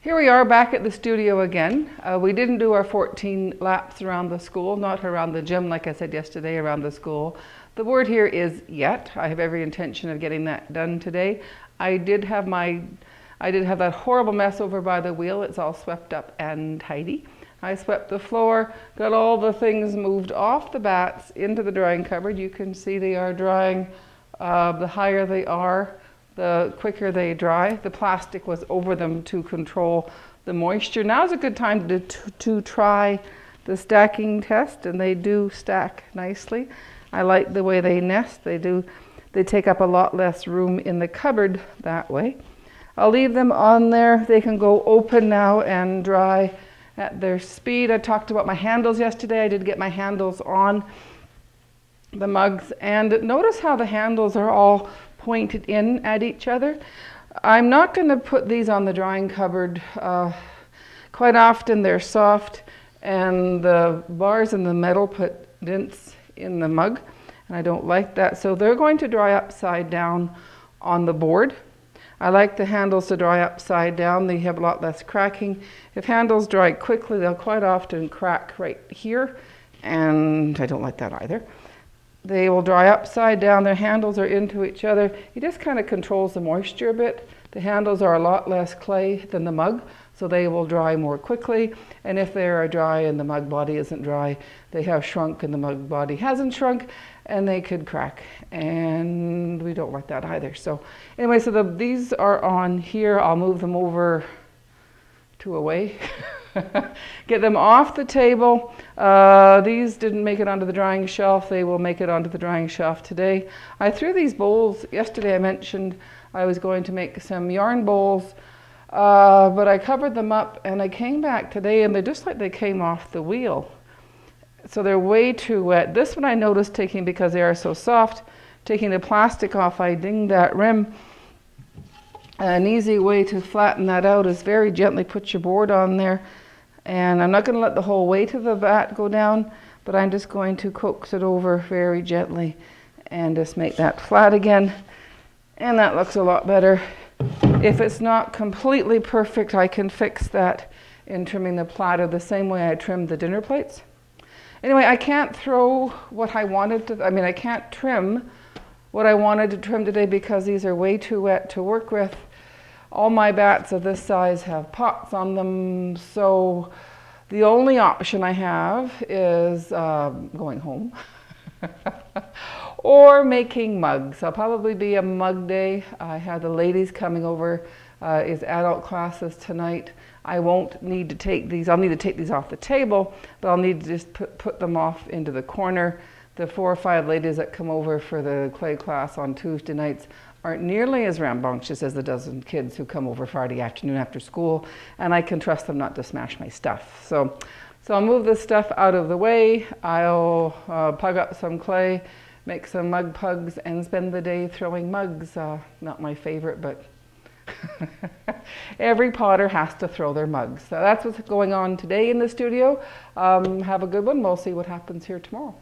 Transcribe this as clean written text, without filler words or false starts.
Here we are back at the studio again. We didn't do our 14 laps around the school, not around the gym like I said yesterday, around the school. The word here is yet. I have every intention of getting that done today. I did have that horrible mess over by the wheel. It's all swept up and tidy. I swept the floor, got all the things moved off the bats into the drying cupboard. You can see they are drying. The higher they are, the quicker they dry. The plastic was over them to control the moisture. Now's a good time to try the stacking test, and they do stack nicely. I like the way they nest. They take up a lot less room in the cupboard that way. I'll leave them on there. They can go open now and dry at their speed. I talked about my handles yesterday. I did get my handles on the mugs, and notice how the handles are all pointed in at each other. I'm not going to put these on the drying cupboard. Quite often they're soft, and the bars in the metal put dents in the mug, and I don't like that. So they're going to dry upside down on the board. I like the handles to dry upside down. They have a lot less cracking. If handles dry quickly, they'll quite often crack right here, and I don't like that either. They will dry upside down. Their handles are into each other. It just kind of controls the moisture a bit. The handles are a lot less clay than the mug, so they will dry more quickly. And if they are dry and the mug body isn't dry, they have shrunk and the mug body hasn't shrunk, and they could crack. And we don't like that either. So anyway, so these are on here. I'll move them over to away. Get them off the table. These didn't make it onto the drying shelf. They will make it onto the drying shelf today. I threw these bowls. Yesterday I mentioned I was going to make some yarn bowls, but I covered them up, and I came back today and they're just like they came off the wheel. So they're way too wet. This one I noticed taking, because they are so soft, taking the plastic off, I dinged that rim. An easy way to flatten that out is very gently put your board on there. And I'm not going to let the whole weight of the bat go down, but I'm just going to coax it over very gently and just make that flat again. And that looks a lot better. If it's not completely perfect, I can fix that in trimming the platter the same way I trimmed the dinner plates. Anyway, I can't throw what I wanted to, I can't trim what I wanted to trim today because these are way too wet to work with. All my bats of this size have pots on them, so the only option I have is going home or making mugs. I'll probably be a mug day. I have the ladies coming over. It's adult classes tonight. I won't need to take these. I'll need to take these off the table, but I'll need to just put them off into the corner. The 4 or 5 ladies that come over for the clay class on Tuesday nights aren't nearly as rambunctious as the dozen kids who come over Friday afternoon after school, and I can trust them not to smash my stuff. So I'll move this stuff out of the way. I'll pug up some clay, make some mug pugs, and spend the day throwing mugs. Not my favorite, but every potter has to throw their mugs. So that's what's going on today in the studio. Have a good one. We'll see what happens here tomorrow.